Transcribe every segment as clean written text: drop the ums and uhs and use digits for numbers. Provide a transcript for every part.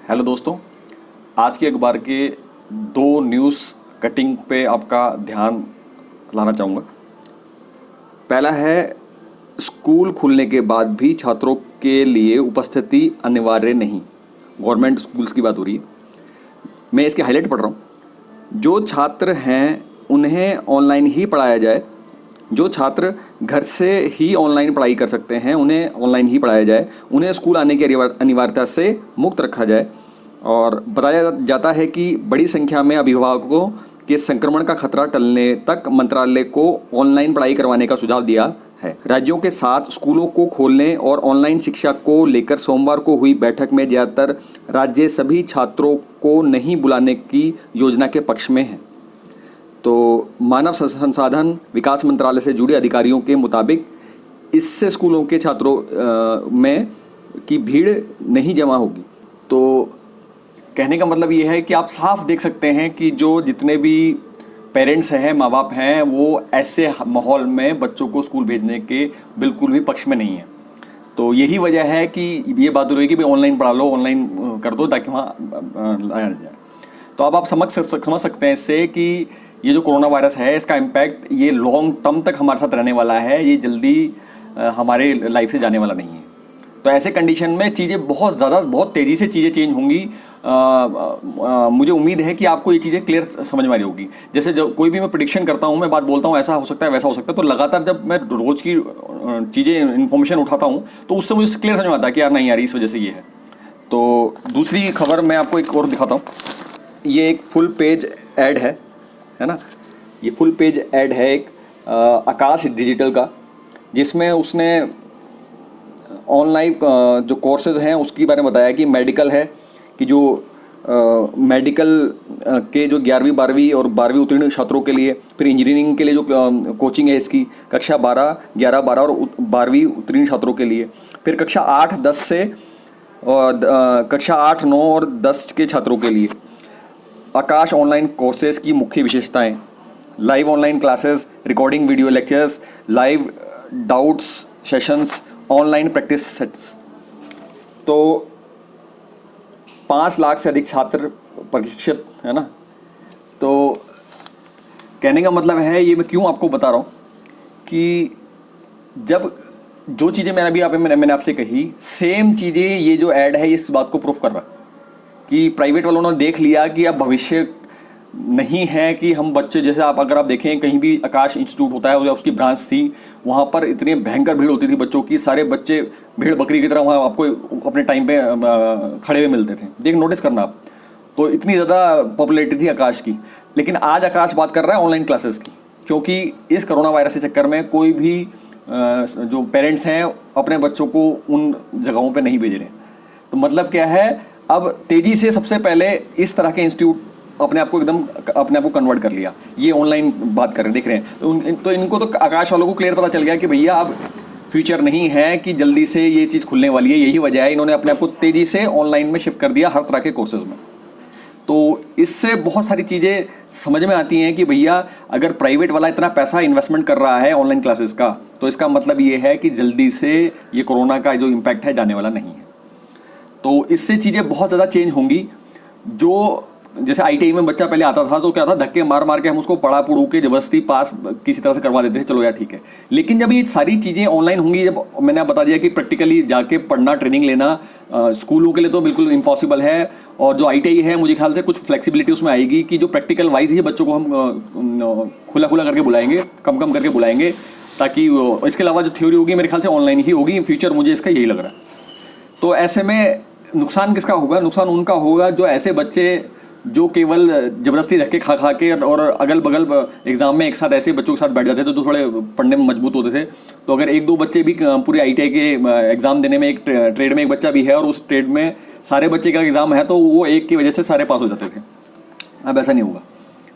Hello दोस्तों, आज के अखबार के दो न्यूज़ कटिंग पे आपका ध्यान लाना चाहूँगा। पहला है, स्कूल खुलने के बाद भी छात्रों के लिए उपस्थिति अनिवार्य नहीं। गवर्नमेंट स्कूल्स की बात हो रही है। मैं इसके हाईलाइट पढ़ रहा हूँ। जो छात्र हैं उन्हें ऑनलाइन ही पढ़ाया जाए। जो छात्र घर से ही ऑनलाइन पढ़ाई कर सकते हैं उन्हें ऑनलाइन ही पढ़ाया जाए। उन्हें स्कूल आने की अनिवार्यता से मुक्त रखा जाए। और बताया जाता है कि बड़ी संख्या में अभिभावकों के संक्रमण का खतरा टलने तक मंत्रालय को ऑनलाइन पढ़ाई करवाने का सुझाव दिया है। राज्यों के साथ स्कूलों को खोलने और ऑनलाइन शिक्षा को लेकर सोमवार को हुई बैठक में ज़्यादातर राज्य सभी छात्रों को नहीं बुलाने की योजना के पक्ष में हैं। तो मानव संसाधन विकास मंत्रालय से जुड़े अधिकारियों के मुताबिक इससे स्कूलों के छात्रों में की भीड़ नहीं जमा होगी। तो कहने का मतलब ये है कि आप साफ देख सकते हैं कि जो जितने भी पेरेंट्स हैं, माँ बाप हैं, वो ऐसे माहौल में बच्चों को स्कूल भेजने के बिल्कुल भी पक्ष में नहीं है। तो यही वजह है कि ये बात हो रही है कि भाई ऑनलाइन पढ़ा लो, ऑनलाइन कर दो ताकि वहाँ लाया जाए। तो अब आप समझ सकते हैं इससे कि ये जो कोरोना वायरस है इसका इम्पैक्ट ये लॉन्ग टर्म तक हमारे साथ रहने वाला है। ये जल्दी हमारे लाइफ से जाने वाला नहीं है। तो ऐसे कंडीशन में चीज़ें बहुत तेज़ी से चीज़ें चेंज होंगी। मुझे उम्मीद है कि आपको ये चीज़ें क्लियर समझ में आ रही होगी। जैसे जब कोई भी मैं प्रेडिक्शन करता हूँ, मैं बात बोलता हूँ, ऐसा हो सकता है, वैसा हो सकता है, तो लगातार जब मैं रोज़ की चीज़ें इन्फॉर्मेशन उठाता हूँ तो उससे मुझे क्लियर समझ में आता है कि यार नहीं यार इस वजह से ये है। तो दूसरी खबर मैं आपको एक और दिखाता हूँ। ये एक फुल पेज ऐड है ना। ये फुल पेज ऐड है एक आकाश डिजिटल का, जिसमें उसने ऑनलाइन जो कोर्सेज हैं उसके बारे में बताया कि मेडिकल है कि जो मेडिकल के जो 11वीं 12वीं और 12वीं उत्तीर्ण छात्रों के लिए, फिर इंजीनियरिंग के लिए जो कोचिंग है इसकी कक्षा 12, 11, 12 और 12वीं उत्तीर्ण छात्रों के लिए, फिर कक्षा 8, 10 से कक्षा 8, 9 और 10 के छात्रों के लिए। आकाश ऑनलाइन कोर्सेज की मुख्य विशेषताएं: live online classes, recording video lectures, live doubts sessions, online practice sets. तो 5 लाख से अधिक छात्र प्रशिक्षित है ना। तो कहने का मतलब है, ये मैं क्यों आपको बता रहा हूँ कि जब जो चीज़ें मैंने आपसे कही, सेम चीज़ें ये जो ऐड है इस बात को प्रूफ कर रहा कि प्राइवेट वालों ने देख लिया कि अब भविष्य नहीं है कि हम बच्चे, जैसे अगर आप देखें कहीं भी आकाश इंस्टीट्यूट होता है, उसकी ब्रांच थी, वहाँ पर इतनी भयंकर भीड़ होती थी बच्चों की। सारे बच्चे भेड़ बकरी की तरह वहाँ आपको अपने टाइम पे खड़े हुए मिलते थे। नोटिस करना आप, तो इतनी ज़्यादा पॉपुलैरिटी थी आकाश की। लेकिन आज आकाश बात कर रहा है ऑनलाइन क्लासेस की, क्योंकि इस कोरोना वायरस के चक्कर में कोई भी जो पेरेंट्स हैं अपने बच्चों को उन जगहों पर नहीं भेज रहे। तो मतलब क्या है, अब तेज़ी से सबसे पहले इस तरह के इंस्टीट्यूट अपने आप को कन्वर्ट कर लिया। ये ऑनलाइन बात कर रहे हैं, देख रहे हैं। तो इनको तो आकाश वालों को क्लियर पता चल गया कि भैया अब फ्यूचर नहीं है कि जल्दी से ये चीज़ खुलने वाली है। यही वजह है इन्होंने अपने आप को तेज़ी से ऑनलाइन में शिफ्ट कर दिया हर तरह के कोर्सेज में। तो इससे बहुत सारी चीज़ें समझ में आती हैं कि भैया अगर प्राइवेट वाला इतना पैसा इन्वेस्टमेंट कर रहा है ऑनलाइन क्लासेस का, तो इसका मतलब ये है कि जल्दी से ये कोरोना का जो इम्पैक्ट है जाने वाला नहीं है। तो इससे चीज़ें बहुत ज़्यादा चेंज होंगी। जो जैसे ITI में बच्चा पहले आता था तो क्या था, धक्के मार मार के हम उसको पढ़ा पढ़ू के जबरदस्ती पास किसी तरह से करवा देते थे, चलो यार ठीक है। लेकिन जब ये सारी चीज़ें ऑनलाइन होंगी, जब मैंने आप बता दिया कि प्रैक्टिकली जाके पढ़ना, ट्रेनिंग लेना स्कूलों के लिए तो बिल्कुल इम्पॉसिबल है। और जो ITI है मुझे ख्याल से कुछ फ्लेक्सिबिलिटी उसमें आएगी कि जो प्रैक्टिकल वाइज ही बच्चों को हम खुला करके बुलाएंगे, कम करके बुलाएंगे, ताकि इसके अलावा जो थ्योरी होगी मेरे ख्याल से ऑनलाइन ही होगी फ्यूचर, मुझे इसका यही लग रहा है। तो ऐसे में नुकसान किसका होगा? नुकसान उनका होगा जो ऐसे बच्चे जो केवल ज़बरदस्ती धक्के खा के और अगल बगल एग्ज़ाम में एक साथ ऐसे बच्चों के साथ बैठ जाते थे, तो थोड़े पढ़ने में मजबूत होते थे। तो अगर 1-2 बच्चे भी पूरे ITI के एग्ज़ाम देने में, एक ट्रेड में एक बच्चा भी है और उस ट्रेड में सारे बच्चे का एग्ज़ाम है, तो वो एक की वजह से सारे पास हो जाते थे। अब ऐसा नहीं होगा,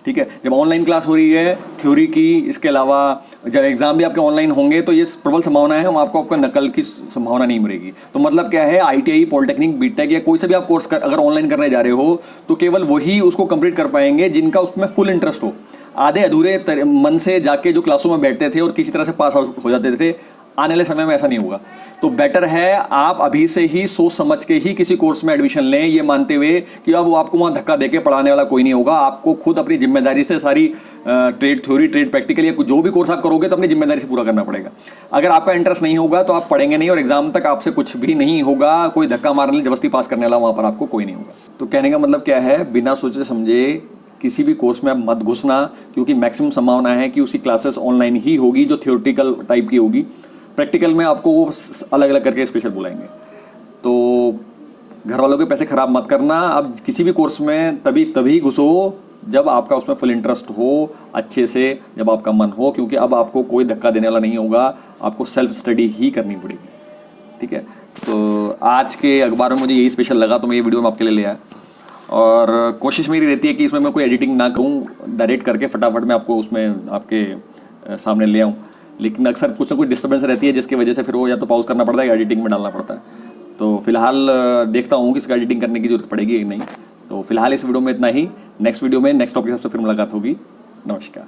ठीक है। जब ऑनलाइन क्लास हो रही है थ्योरी की, इसके अलावा जब एग्जाम भी आपके ऑनलाइन होंगे, तो ये प्रबल संभावना है आपका नकल की संभावना नहीं मिलेगी। तो मतलब क्या है, ITI, पॉलिटेक्निक, बीटेक या कोई सा भी आप कोर्स अगर ऑनलाइन करने जा रहे हो, तो केवल वही उसको कंप्लीट कर पाएंगे जिनका उसमें फुल इंटरेस्ट हो। आधे अधूरे मन से जाके जो क्लासों में बैठते थे और किसी तरह से पास आउट हो जाते थे, आने वाले समय में ऐसा नहीं होगा। तो बेटर है आप अभी से ही सोच समझ के ही किसी कोर्स में एडमिशन लें, ये मानते हुए कि अब वो आपको वहां धक्का देके पढ़ाने वाला कोई नहीं होगा। आपको खुद अपनी जिम्मेदारी से सारी ट्रेड थ्योरी, ट्रेड प्रैक्टिकल या जो भी कोर्स आप करोगे तो अपनी जिम्मेदारी से पूरा करना पड़ेगा। अगर आपका इंटरेस्ट नहीं होगा तो आप पढ़ेंगे नहीं और एग्जाम तक आपसे कुछ भी नहीं होगा। कोई धक्का मारने जबरदस्ती पास करने वाला वहां पर आपको कोई नहीं होगा। तो कहने का मतलब क्या है, बिना सोचे समझे किसी भी कोर्स में आप मत घुसना, क्योंकि मैक्सिमम संभावना है कि उसकी क्लासेस ऑनलाइन ही होगी जो थियोरेटिकल टाइप की होगी। प्रैक्टिकल में आपको वो अलग अलग करके स्पेशल बुलाएंगे। तो घर वालों के पैसे खराब मत करना। अब किसी भी कोर्स में तभी घुसो जब आपका उसमें फुल इंटरेस्ट हो, अच्छे से जब आपका मन हो, क्योंकि अब आपको कोई धक्का देने वाला नहीं होगा। आपको सेल्फ स्टडी ही करनी पड़ेगी, ठीक है। तो आज के अखबार में मुझे यही स्पेशल लगा तो मैं ये वीडियो में आपके लिए ले आया। और कोशिश मेरी रहती है कि इसमें मैं कोई एडिटिंग ना करूं, डायरेक्ट करके फटाफट मैं आपको उसमें आपके सामने ले आऊं। लेकिन अक्सर कुछ ना कुछ डिस्टर्बेंस रहती है जिसकी वजह से फिर वो या तो पॉज करना पड़ता है या एडिटिंग में डालना पड़ता है। तो फिलहाल देखता हूँ कि इसका एडिटिंग करने की जरूरत पड़ेगी या नहीं। तो फिलहाल इस वीडियो में इतना ही। नेक्स्ट वीडियो में नेक्स्ट टॉपिक से फिर मुलाकात होगी। नमस्कार।